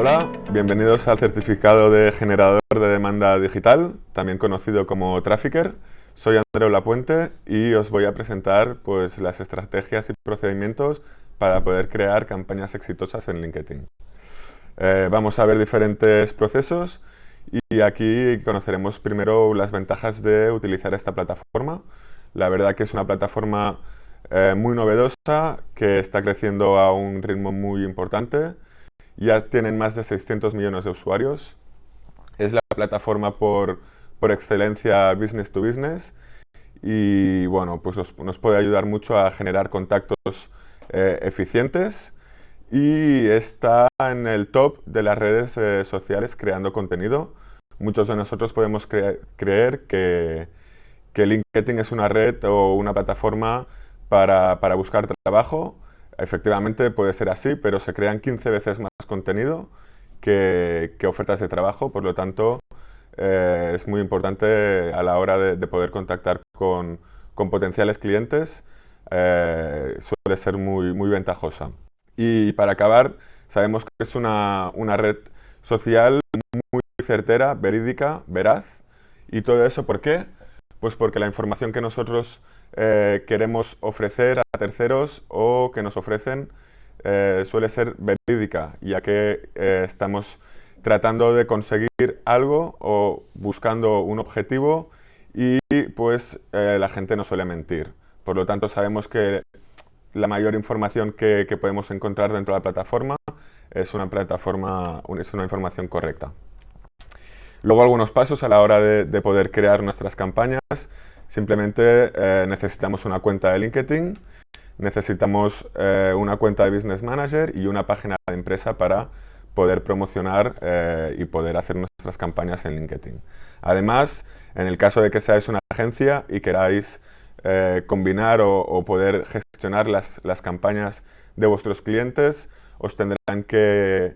Hola, bienvenidos al certificado de generador de demanda digital, también conocido como Trafficker. Soy Andreu Lapuente y os voy a presentar pues, las estrategias y procedimientos para poder crear campañas exitosas en LinkedIn. Vamos a ver diferentes procesos y aquí conoceremos primero las ventajas de utilizar esta plataforma. La verdad que es una plataforma muy novedosa que está creciendo a un ritmo muy importante. Ya tienen más de 600 millones de usuarios. Es la plataforma por excelencia business to business y bueno, pues nos puede ayudar mucho a generar contactos eficientes y está en el top de las redes sociales creando contenido. Muchos de nosotros podemos creer que LinkedIn es una red o una plataforma para buscar trabajo. Efectivamente puede ser así, pero se crean 15 veces más contenido que ofertas de trabajo, por lo tanto es muy importante a la hora de poder contactar con potenciales clientes, suele ser muy ventajosa. Y para acabar, sabemos que es una red social muy certera, verídica, veraz. ¿Y todo eso por qué? Pues porque la información que nosotros queremos ofrecer a terceros o que nos ofrecen suele ser verídica, ya que estamos tratando de conseguir algo o buscando un objetivo y pues la gente no suele mentir. Por lo tanto, sabemos que la mayor información que podemos encontrar dentro de la plataforma es una información correcta. Luego algunos pasos a la hora de poder crear nuestras campañas. Simplemente necesitamos una cuenta de LinkedIn, necesitamos una cuenta de Business Manager y una página de empresa para poder promocionar y poder hacer nuestras campañas en LinkedIn. Además, en el caso de que seáis una agencia y queráis combinar o poder gestionar las campañas de vuestros clientes, os tendrán que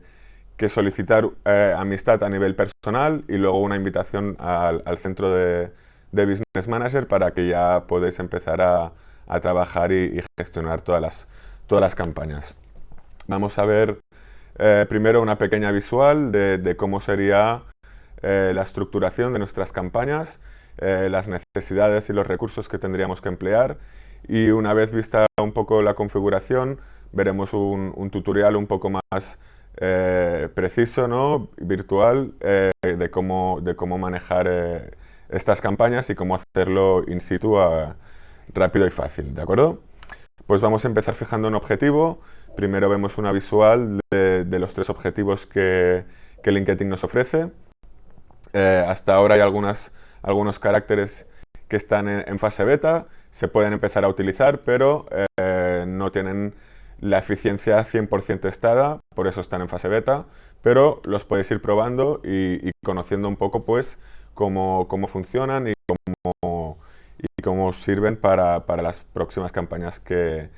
solicitar amistad a nivel personal y luego una invitación al centro de Business Manager para que ya podáis empezar a trabajar y gestionar todas las campañas. Vamos a ver primero una pequeña visual de cómo sería la estructuración de nuestras campañas, las necesidades y los recursos que tendríamos que emplear, y una vez vista un poco la configuración veremos un tutorial un poco más preciso, ¿no? Virtual, de cómo manejar estas campañas y cómo hacerlo in situ rápido y fácil, ¿de acuerdo? Pues vamos a empezar fijando un objetivo. Primero vemos una visual de los 3 objetivos que LinkedIn nos ofrece. Hasta ahora hay algunos caracteres que están en fase beta, se pueden empezar a utilizar, pero no tienen la eficiencia 100% testada, por eso están en fase beta, pero los podéis ir probando y conociendo un poco pues cómo funcionan y cómo sirven para las próximas campañas que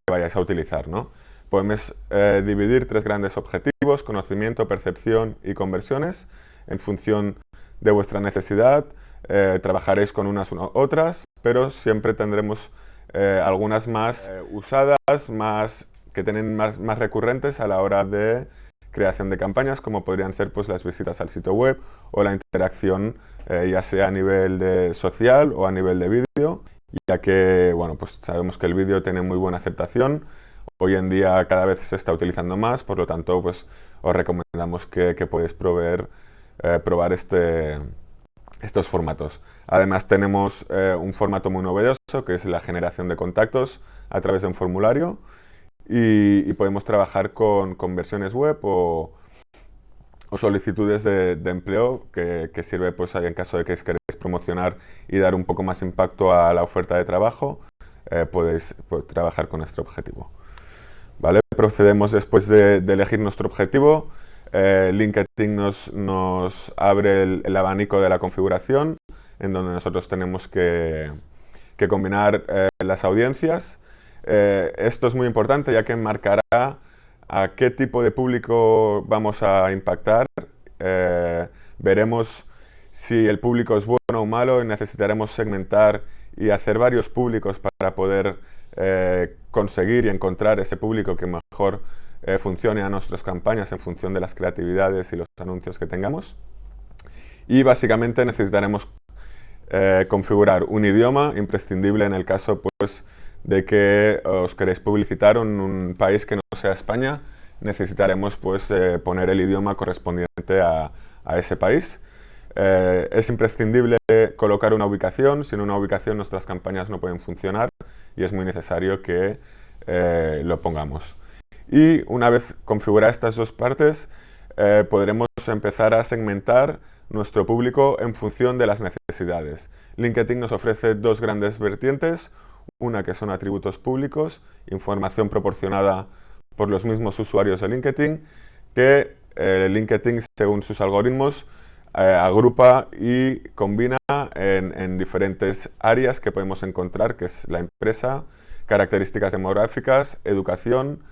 vayáis a utilizar, ¿no? Podemos dividir 3 grandes objetivos: conocimiento, percepción y conversiones. En función de vuestra necesidad, trabajaréis con unas u otras, pero siempre tendremos algunas más usadas, que tienen más recurrentes a la hora de creación de campañas, como podrían ser pues, las visitas al sitio web o la interacción ya sea a nivel social o a nivel de vídeo, ya que bueno, pues sabemos que el vídeo tiene muy buena aceptación. Hoy en día cada vez se está utilizando más, por lo tanto pues, os recomendamos que podéis probar estos formatos. Además tenemos un formato muy novedoso que es la generación de contactos a través de un formulario y podemos trabajar con conversiones web o solicitudes de empleo que sirve pues, en caso de que queréis promocionar y dar un poco más impacto a la oferta de trabajo, podéis trabajar con nuestro objetivo. ¿Vale? Procedemos después de elegir nuestro objetivo. LinkedIn nos abre el abanico de la configuración, en donde nosotros tenemos que combinar las audiencias. Esto es muy importante, ya que marcará a qué tipo de público vamos a impactar. Veremos si el público es bueno o malo y necesitaremos segmentar y hacer varios públicos para poder conseguir y encontrar ese público que mejor funcione a nuestras campañas en función de las creatividades y los anuncios que tengamos. Y básicamente necesitaremos configurar un idioma imprescindible en el caso pues, de que os queréis publicitar en un país que no sea España. Necesitaremos pues, poner el idioma correspondiente a ese país. Es imprescindible colocar una ubicación. Sin una ubicación nuestras campañas no pueden funcionar y es muy necesario que lo pongamos. Y una vez configuradas estas dos partes, podremos empezar a segmentar nuestro público en función de las necesidades. LinkedIn nos ofrece dos grandes vertientes, una que son atributos públicos, información proporcionada por los mismos usuarios de LinkedIn, que LinkedIn, según sus algoritmos, agrupa y combina en diferentes áreas que podemos encontrar, que es la empresa, características demográficas, educación,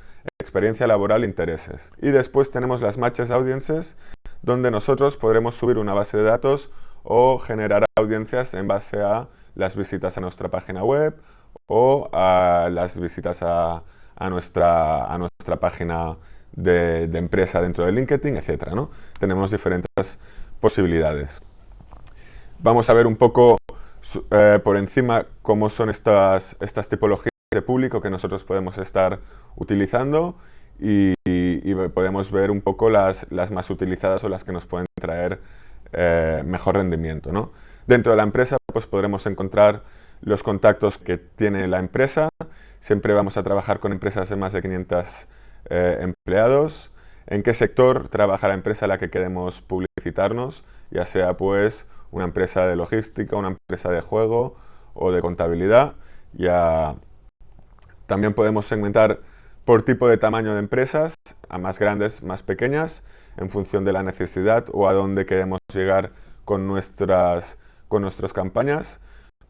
experiencia laboral, intereses. Y después tenemos las Matches Audiences, donde nosotros podremos subir una base de datos o generar audiencias en base a las visitas a nuestra página web o a las visitas a nuestra página de empresa dentro de LinkedIn, etc., ¿no? Tenemos diferentes posibilidades. Vamos a ver un poco por encima cómo son estas tipologías de público que nosotros podemos estar utilizando y podemos ver un poco las más utilizadas o las que nos pueden traer mejor rendimiento, ¿no? Dentro de la empresa pues podremos encontrar los contactos que tiene la empresa. Siempre vamos a trabajar con empresas de más de 500 empleados. En qué sector trabaja la empresa a la que queremos publicitarnos, ya sea pues una empresa de logística, una empresa de juego o de contabilidad. También podemos segmentar por tipo de tamaño de empresas, a más grandes, más pequeñas, en función de la necesidad o a dónde queremos llegar con nuestras campañas.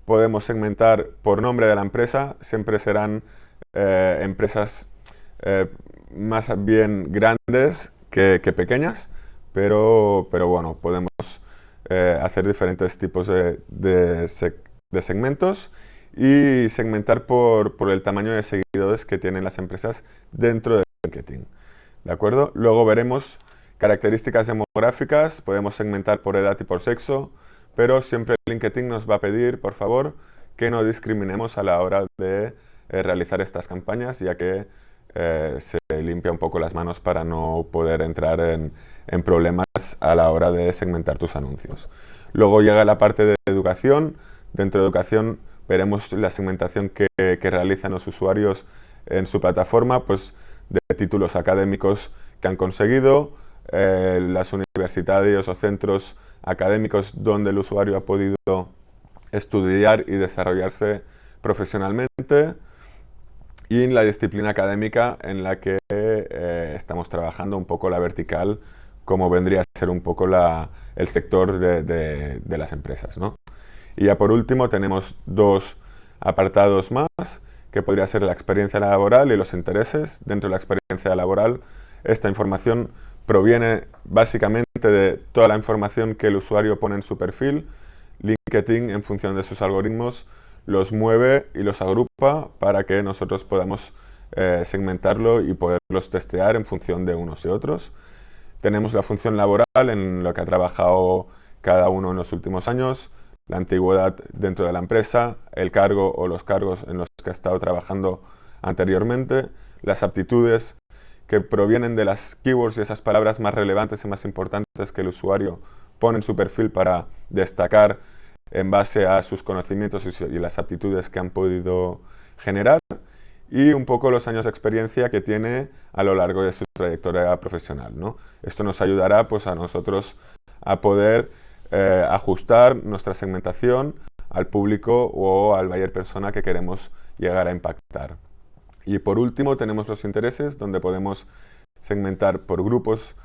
Podemos segmentar por nombre de la empresa, siempre serán empresas más bien grandes que pequeñas, pero bueno, podemos hacer diferentes tipos de segmentos y segmentar por el tamaño de seguidores que tienen las empresas dentro de LinkedIn. ¿De acuerdo? Luego veremos características demográficas, podemos segmentar por edad y por sexo, pero siempre LinkedIn nos va a pedir, por favor, que no discriminemos a la hora de realizar estas campañas, ya que se limpia un poco las manos para no poder entrar en problemas a la hora de segmentar tus anuncios. Luego llega la parte de educación. Dentro de educación veremos la segmentación que realizan los usuarios en su plataforma, pues de títulos académicos que han conseguido, las universidades o centros académicos donde el usuario ha podido estudiar y desarrollarse profesionalmente, y en la disciplina académica en la que estamos trabajando un poco la vertical, como vendría a ser un poco el sector de las empresas, ¿no? Y ya por último tenemos dos apartados más, que podría ser la experiencia laboral y los intereses. Dentro de la experiencia laboral, esta información proviene básicamente de toda la información que el usuario pone en su perfil. LinkedIn, en función de sus algoritmos, los mueve y los agrupa para que nosotros podamos segmentarlo y poderlos testear en función de unos y otros. Tenemos la función laboral, en lo que ha trabajado cada uno en los últimos años, la antigüedad dentro de la empresa, el cargo o los cargos en los que ha estado trabajando anteriormente, las aptitudes que provienen de las keywords y esas palabras más relevantes y más importantes que el usuario pone en su perfil para destacar en base a sus conocimientos y las aptitudes que han podido generar, y un poco los años de experiencia que tiene a lo largo de su trayectoria profesional, ¿no? Esto nos ayudará pues, a nosotros a poder ajustar nuestra segmentación al público o al buyer persona que queremos llegar a impactar. Y por último tenemos los intereses, donde podemos segmentar por grupos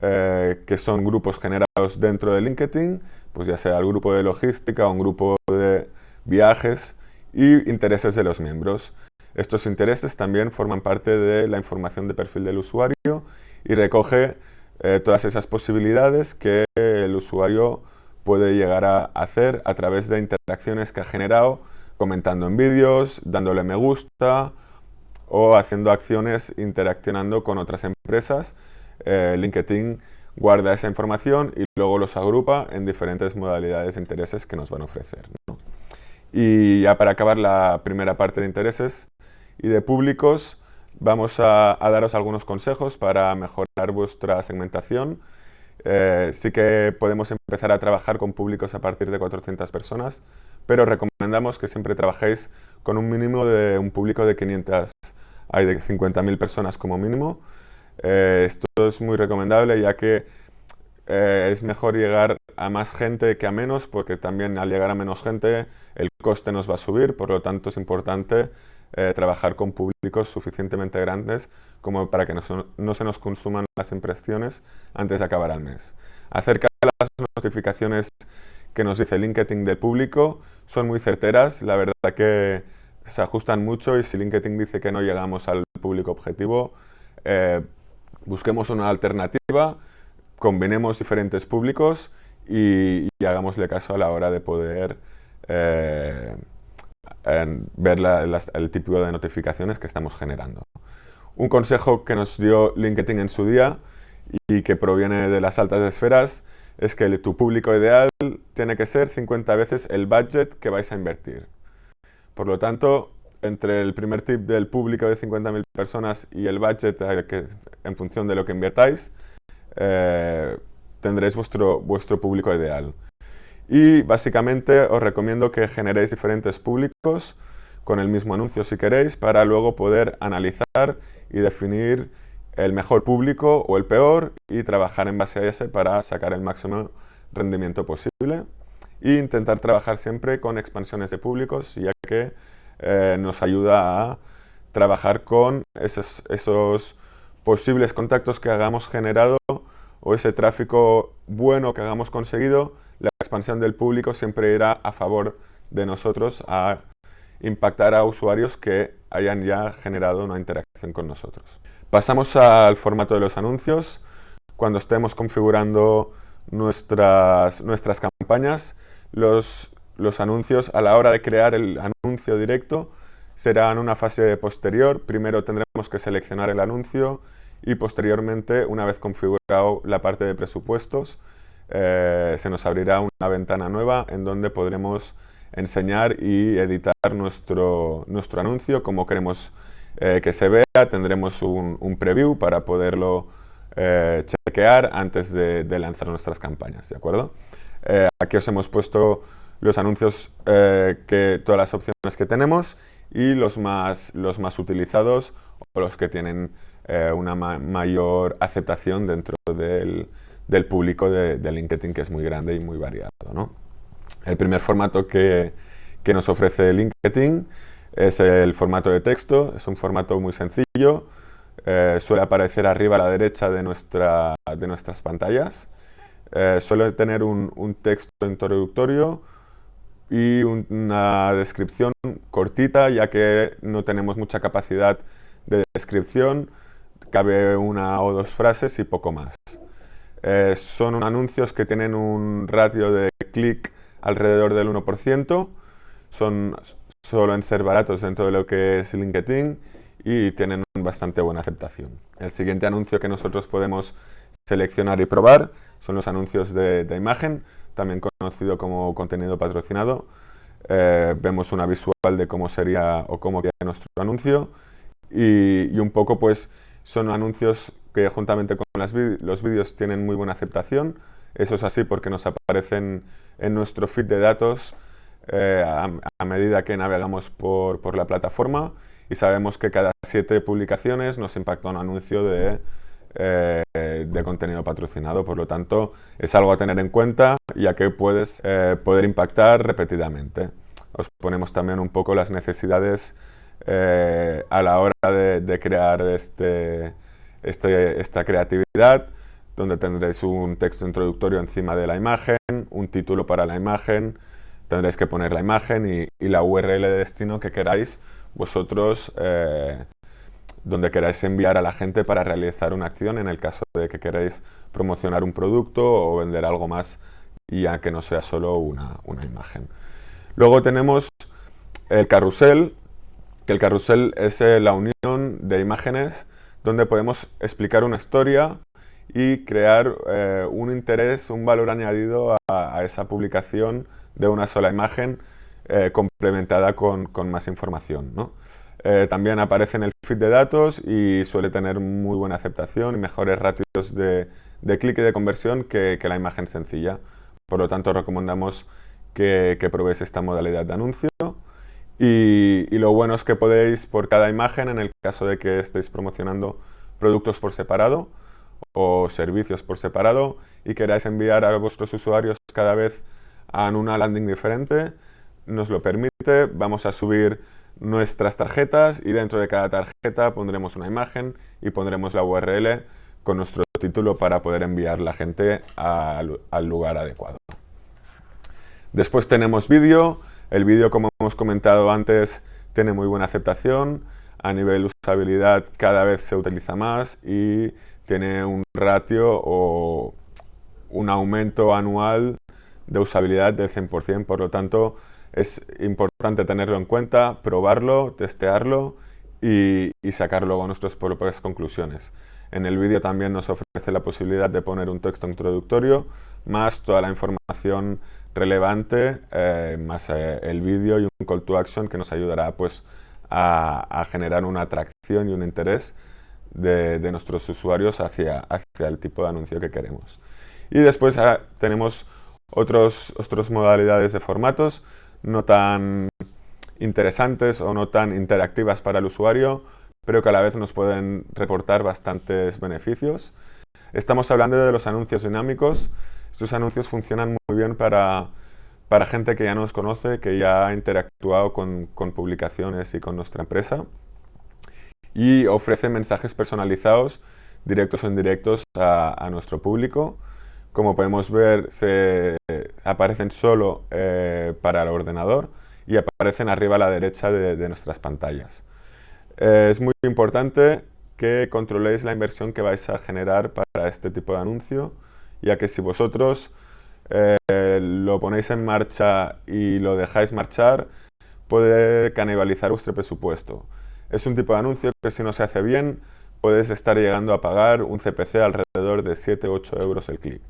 que son grupos generados dentro de LinkedIn, pues ya sea el grupo de logística o un grupo de viajes, y intereses de los miembros. Estos intereses también forman parte de la información de perfil del usuario y recoge todas esas posibilidades que el usuario puede llegar a hacer a través de interacciones que ha generado, comentando en vídeos, dándole me gusta o haciendo acciones interaccionando con otras empresas. LinkedIn guarda esa información y luego los agrupa en diferentes modalidades de intereses que nos van a ofrecer, ¿no? Y ya para acabar la primera parte de intereses y de públicos, vamos a daros algunos consejos para mejorar vuestra segmentación. Sí que podemos empezar a trabajar con públicos a partir de 400 personas, pero recomendamos que siempre trabajéis con un mínimo de un público de 500, hay de 50.000 personas como mínimo. Esto es muy recomendable, ya que es mejor llegar a más gente que a menos, porque también al llegar a menos gente el coste nos va a subir, por lo tanto es importante trabajar con públicos suficientemente grandes como para que no se nos consuman las impresiones antes de acabar el mes. Acerca de las notificaciones que nos dice LinkedIn del público, son muy certeras, la verdad que se ajustan mucho, y si LinkedIn dice que no llegamos al público objetivo, busquemos una alternativa, combinemos diferentes públicos y hagámosle caso a la hora de poder ver el tipo de notificaciones que estamos generando. Un consejo que nos dio LinkedIn en su día y que proviene de las altas esferas es que tu público ideal tiene que ser 50 veces el budget que vais a invertir. Por lo tanto, entre el primer tip del público de 50.000 personas y el budget en función de lo que invertáis, tendréis vuestro público ideal. Y básicamente os recomiendo que generéis diferentes públicos con el mismo anuncio si queréis, para luego poder analizar y definir el mejor público o el peor y trabajar en base a ese para sacar el máximo rendimiento posible. E intentar trabajar siempre con expansiones de públicos, ya que nos ayuda a trabajar con esos posibles contactos que hagamos generado o ese tráfico bueno que hagamos conseguido. La expansión del público siempre irá a favor de nosotros a impactar a usuarios que hayan ya generado una interacción con nosotros. Pasamos al formato de los anuncios. Cuando estemos configurando nuestras campañas, los anuncios, a la hora de crear el anuncio directo, serán una fase posterior. Primero tendremos que seleccionar el anuncio y posteriormente, una vez configurado la parte de presupuestos, se nos abrirá una ventana nueva en donde podremos enseñar y editar nuestro anuncio como queremos que se vea. Tendremos un preview para poderlo chequear antes de lanzar nuestras campañas, ¿de acuerdo? Aquí os hemos puesto los anuncios, todas las opciones que tenemos y los más utilizados o los que tienen una mayor aceptación dentro del público de LinkedIn, que es muy grande y muy variado, ¿no? El primer formato que nos ofrece LinkedIn es el formato de texto. Es un formato muy sencillo. Suele aparecer arriba a la derecha de nuestras pantallas. Suele tener un texto introductorio y una descripción cortita, ya que no tenemos mucha capacidad de descripción. Cabe una o dos frases y poco más. Son anuncios que tienen un ratio de clic alrededor del 1%. Suelen ser baratos dentro de lo que es LinkedIn y tienen bastante buena aceptación. El siguiente anuncio que nosotros podemos seleccionar y probar son los anuncios de imagen, también conocido como contenido patrocinado. Vemos una visual de cómo sería o cómo queda nuestro anuncio y un poco pues son anuncios que juntamente con los vídeos tienen muy buena aceptación. Eso es así porque nos aparecen en nuestro feed de datos a medida que navegamos por la plataforma, y sabemos que cada 7 publicaciones nos impacta un anuncio de contenido patrocinado. Por lo tanto, es algo a tener en cuenta, ya que puedes poder impactar repetidamente. Os ponemos también un poco las necesidades a la hora de crear esta creatividad, donde tendréis un texto introductorio encima de la imagen, un título para la imagen, tendréis que poner la imagen y la URL de destino que queráis vosotros, donde queráis enviar a la gente para realizar una acción en el caso de que queráis promocionar un producto o vender algo más, y ya que no sea solo una imagen. Luego tenemos el carrusel, que el carrusel es la unión imagen de imágenes donde podemos explicar una historia y crear un interés, un valor añadido a esa publicación de una sola imagen complementada con más información, ¿no? También aparece en el feed de datos y suele tener muy buena aceptación y mejores ratios de clic y de conversión que la imagen sencilla. Por lo tanto, recomendamos que probéis esta modalidad de anuncio. Y lo bueno es que podéis, por cada imagen, en el caso de que estéis promocionando productos por separado o servicios por separado y queráis enviar a vuestros usuarios cada vez a una landing diferente, nos lo permite. Vamos a subir nuestras tarjetas y dentro de cada tarjeta pondremos una imagen y pondremos la URL con nuestro título para poder enviar la gente al lugar adecuado. Después tenemos vídeo. El vídeo, como hemos comentado antes, tiene muy buena aceptación. A nivel usabilidad cada vez se utiliza más y tiene un ratio o un aumento anual de usabilidad del 100%. Por lo tanto, es importante tenerlo en cuenta, probarlo, testearlo y sacar luego nuestras propias conclusiones. En el vídeo también nos ofrece la posibilidad de poner un texto introductorio más toda la información relevante, más el vídeo y un call to action que nos ayudará pues, a generar una atracción y un interés de nuestros usuarios hacia el tipo de anuncio que queremos. Y después tenemos otras modalidades de formatos no tan interesantes o no tan interactivas para el usuario, pero que a la vez nos pueden reportar bastantes beneficios. Estamos hablando de los anuncios dinámicos. Estos anuncios funcionan muy bien para gente que ya nos conoce, que ya ha interactuado con publicaciones y con nuestra empresa y ofrecen mensajes personalizados, directos o indirectos a nuestro público. Como podemos ver, aparecen solo para el ordenador y aparecen arriba a la derecha de nuestras pantallas. Es muy importante que controléis la inversión que vais a generar para este tipo de anuncio, ya que si vosotros lo ponéis en marcha y lo dejáis marchar, puede canibalizar vuestro presupuesto. Es un tipo de anuncio que si no se hace bien, puedes estar llegando a pagar un CPC alrededor de 7-8 euros el clic.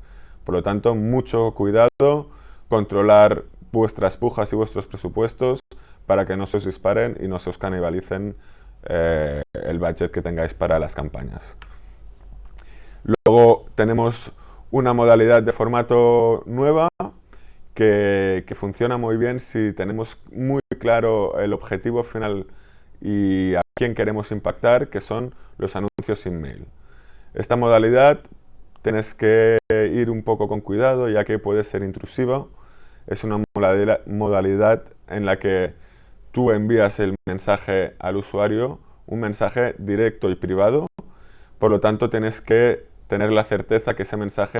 Por lo tanto, mucho cuidado, controlar vuestras pujas y vuestros presupuestos para que no se os disparen y no se os canibalicen el budget que tengáis para las campañas. Luego tenemos una modalidad de formato nueva que funciona muy bien si tenemos muy claro el objetivo final y a quién queremos impactar, que son los anuncios sin mail. Esta modalidad tienes que ir un poco con cuidado, ya que puede ser intrusiva. Es una modalidad en la que tú envías el mensaje al usuario, un mensaje directo y privado. Por lo tanto, tienes que tener la certeza que ese mensaje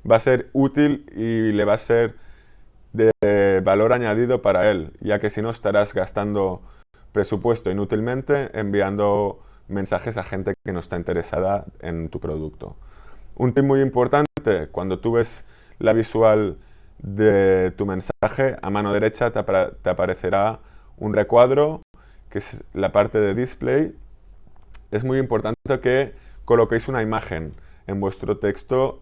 va a ser útil y le va a ser de valor añadido para él, ya que si no estarás gastando presupuesto inútilmente enviando mensajes a gente que no está interesada en tu producto. Un tip muy importante, cuando tú ves la visual de tu mensaje, a mano derecha te aparecerá un recuadro, que es la parte de display. Es muy importante que coloquéis una imagen en vuestro texto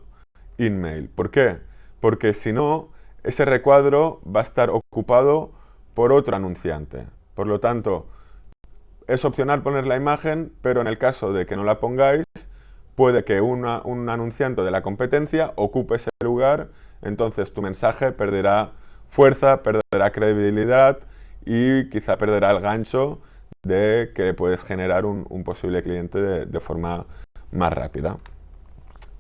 in-mail. ¿Por qué? Porque si no, ese recuadro va a estar ocupado por otro anunciante. Por lo tanto, es opcional poner la imagen, pero en el caso de que no la pongáis, puede que un anunciante de la competencia ocupe ese lugar, entonces tu mensaje perderá fuerza, perderá credibilidad y quizá perderá el gancho de que puedes generar un posible cliente de forma más rápida.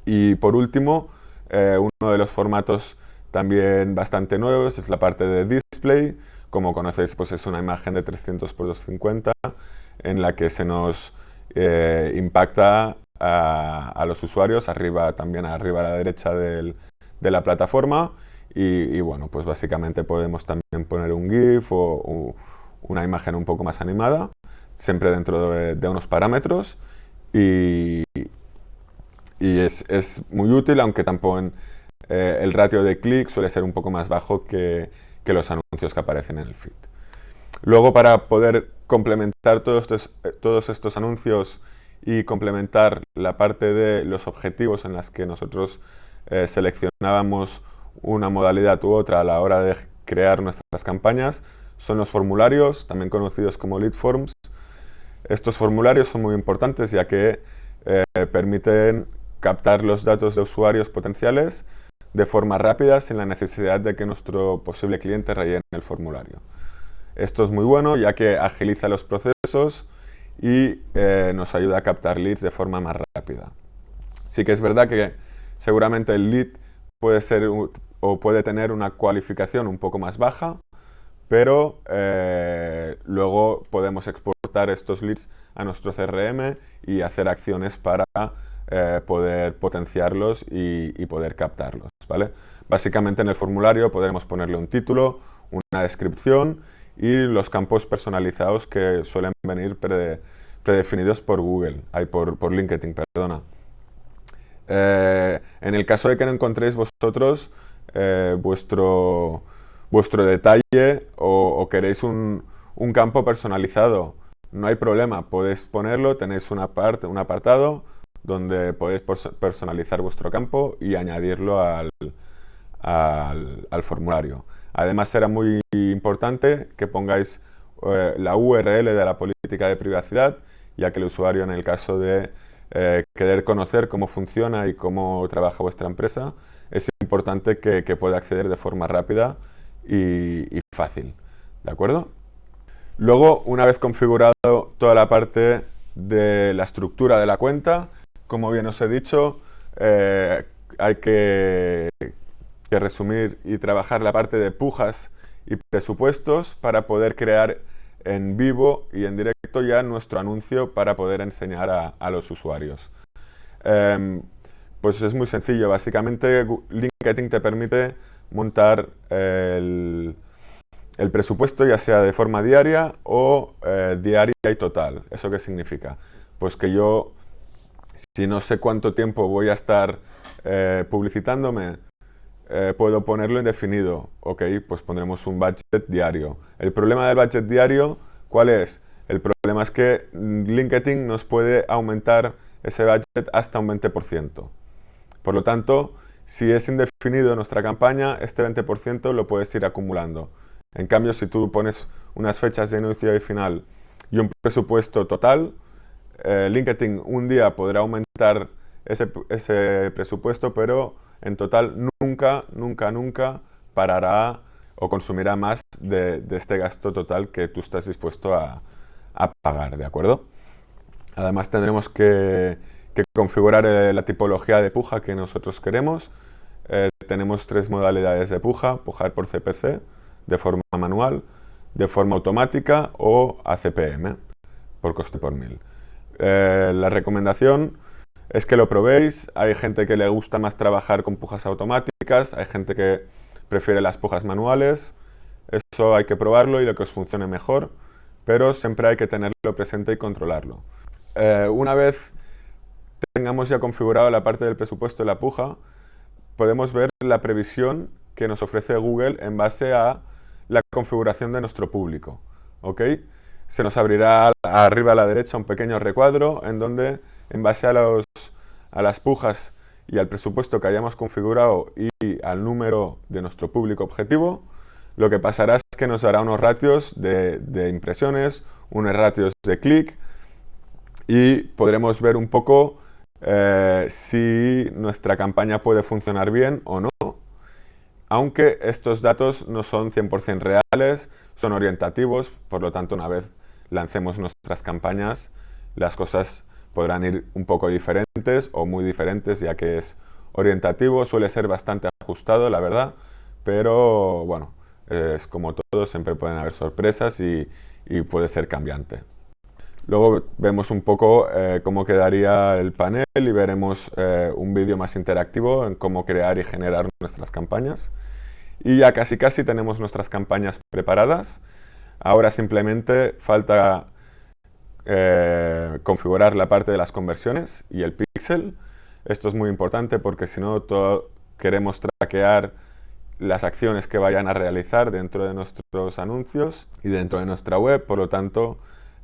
Y por último, uno de los formatos también bastante nuevos es la parte de display. Como conocéis, pues es una imagen de 300 por 250 en la que se nos impacta a los usuarios, también arriba a la derecha de la plataforma y bueno, pues básicamente podemos también poner un GIF o una imagen un poco más animada, siempre dentro de unos parámetros y es muy útil, aunque tampoco el ratio de clic suele ser un poco más bajo que los anuncios que aparecen en el feed. Luego, para poder complementar todos estos anuncios y complementar la parte de los objetivos en las que nosotros seleccionábamos una modalidad u otra a la hora de crear nuestras campañas son los formularios, también conocidos como lead forms. Estos formularios son muy importantes ya que permiten captar los datos de usuarios potenciales de forma rápida sin la necesidad de que nuestro posible cliente rellene el formulario. Esto es muy bueno ya que agiliza los procesos y nos ayuda a captar leads de forma más rápida. Sí que es verdad que seguramente el lead puede ser o puede tener una cualificación un poco más baja, pero luego podemos exportar estos leads a nuestro CRM y hacer acciones para poder potenciarlos y poder captarlos, ¿vale? Básicamente en el formulario podremos ponerle un título, una descripción y los campos personalizados que suelen venir predefinidos por Google, por LinkedIn, perdona. En el caso de que no encontréis vosotros vuestro detalle o queréis un campo personalizado, no hay problema, podéis ponerlo, tenéis un apartado donde podéis personalizar vuestro campo y añadirlo al formulario. Además será muy importante que pongáis la URL de la política de privacidad, ya que el usuario, en el caso de querer conocer cómo funciona y cómo trabaja vuestra empresa, es importante que pueda acceder de forma rápida y fácil, ¿de acuerdo? Luego, una vez configurado toda la parte de la estructura de la cuenta, como bien os he dicho, hay que resumir y trabajar la parte de pujas y presupuestos para poder crear en vivo y en directo ya nuestro anuncio para poder enseñar a los usuarios. Pues es muy sencillo, básicamente LinkedIn te permite montar el presupuesto ya sea de forma diaria o diaria y total. ¿Eso qué significa? Pues que yo, si no sé cuánto tiempo voy a estar publicitándome, puedo ponerlo indefinido. Ok, pues pondremos un budget diario. El problema del budget diario, ¿cuál es? El problema es que LinkedIn nos puede aumentar ese budget hasta un 20%. Por lo tanto, si es indefinido nuestra campaña, este 20% lo puedes ir acumulando. En cambio, si tú pones unas fechas de inicio y final y un presupuesto total, LinkedIn un día podrá aumentar ese presupuesto, pero en total nunca parará o consumirá más de este gasto total que tú estás dispuesto a pagar, ¿de acuerdo? Además tendremos que configurar la tipología de puja que nosotros queremos. Tenemos 3 modalidades de puja: pujar por CPC, de forma manual, de forma automática o a CPM, por coste por mil. La recomendación es que lo probéis. Hay gente que le gusta más trabajar con pujas automáticas, hay gente que prefiere las pujas manuales. Eso hay que probarlo y lo que os funcione mejor, pero siempre hay que tenerlo presente y controlarlo. Una vez tengamos ya configurado la parte del presupuesto de la puja, podemos ver la previsión que nos ofrece Google en base a la configuración de nuestro público. ¿Ok? Se nos abrirá arriba a la derecha un pequeño recuadro en donde, en base a las pujas y al presupuesto que hayamos configurado y al número de nuestro público objetivo, lo que pasará es que nos dará unos ratios de impresiones, unos ratios de clic, y podremos ver un poco si nuestra campaña puede funcionar bien o no. Aunque estos datos no son 100% reales, son orientativos, por lo tanto, una vez lancemos nuestras campañas, las cosas podrán ir un poco diferentes o muy diferentes, ya que es orientativo, suele ser bastante ajustado, la verdad, pero bueno, es como todo, siempre pueden haber sorpresas y puede ser cambiante. Luego vemos un poco cómo quedaría el panel y veremos un vídeo más interactivo en cómo crear y generar nuestras campañas. Y ya casi tenemos nuestras campañas preparadas. Ahora simplemente falta configurar la parte de las conversiones y el píxel. Esto es muy importante porque si no queremos traquear las acciones que vayan a realizar dentro de nuestros anuncios y dentro de nuestra web. Por lo tanto,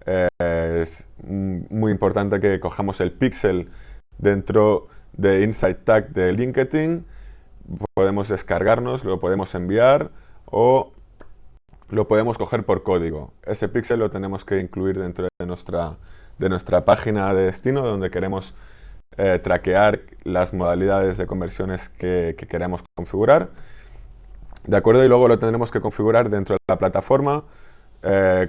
Es muy importante que cojamos el píxel dentro de Insight Tag de LinkedIn. Podemos descargarnos, lo podemos enviar o lo podemos coger por código. Ese píxel lo tenemos que incluir dentro de nuestra página de destino, donde queremos traquear las modalidades de conversiones que queremos configurar. ¿De acuerdo? Y luego lo tendremos que configurar dentro de la plataforma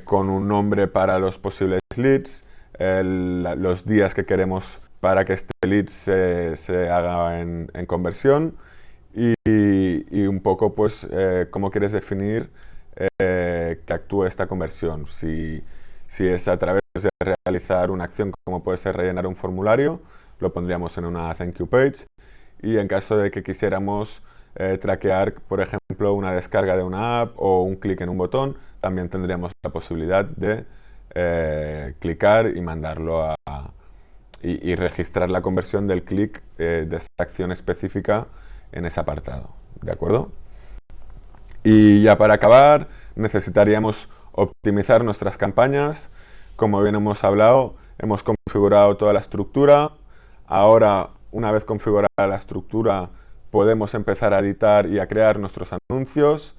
con un nombre para los posibles leads, los días que queremos para que este lead se haga en conversión y un poco pues cómo quieres definir que actúe esta conversión. Si es a través de realizar una acción como puede ser rellenar un formulario, lo pondríamos en una thank you page, y en caso de que quisiéramos traquear, por ejemplo, una descarga de una app o un clic en un botón, también tendríamos la posibilidad de clicar y mandarlo y registrar la conversión del clic de esa acción específica en ese apartado. ¿De acuerdo? Y ya para acabar, necesitaríamos optimizar nuestras campañas. Como bien hemos hablado, hemos configurado toda la estructura. Ahora, una vez configurada la estructura, podemos empezar a editar y a crear nuestros anuncios.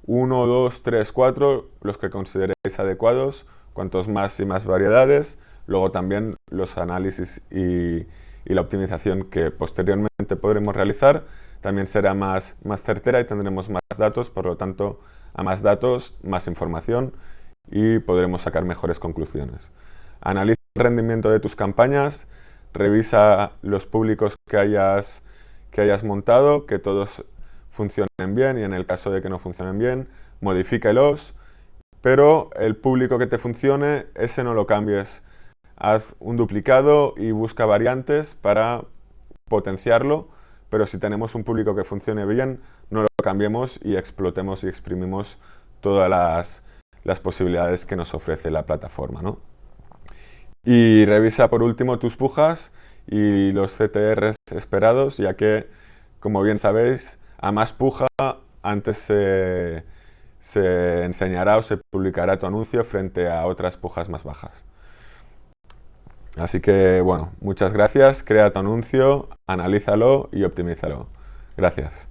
1, 2, 3, 4, los que consideréis adecuados, cuantos más y más variedades. Luego también los análisis y la optimización que posteriormente podremos realizar también será más certera y tendremos más datos, por lo tanto, a más datos, más información y podremos sacar mejores conclusiones. Analiza el rendimiento de tus campañas, revisa los públicos que hayas montado, que todos funcionen bien y en el caso de que no funcionen bien, modifícalos, pero el público que te funcione, ese no lo cambies. Haz un duplicado y busca variantes para potenciarlo, pero si tenemos un público que funcione bien, no lo cambiemos y explotemos y exprimimos todas las posibilidades que nos ofrece la plataforma, ¿no? Y revisa por último tus pujas y los CTRs esperados, ya que, como bien sabéis, a más puja, antes se enseñará o se publicará tu anuncio frente a otras pujas más bajas. Así que, bueno, muchas gracias, crea tu anuncio, analízalo y optimízalo. Gracias.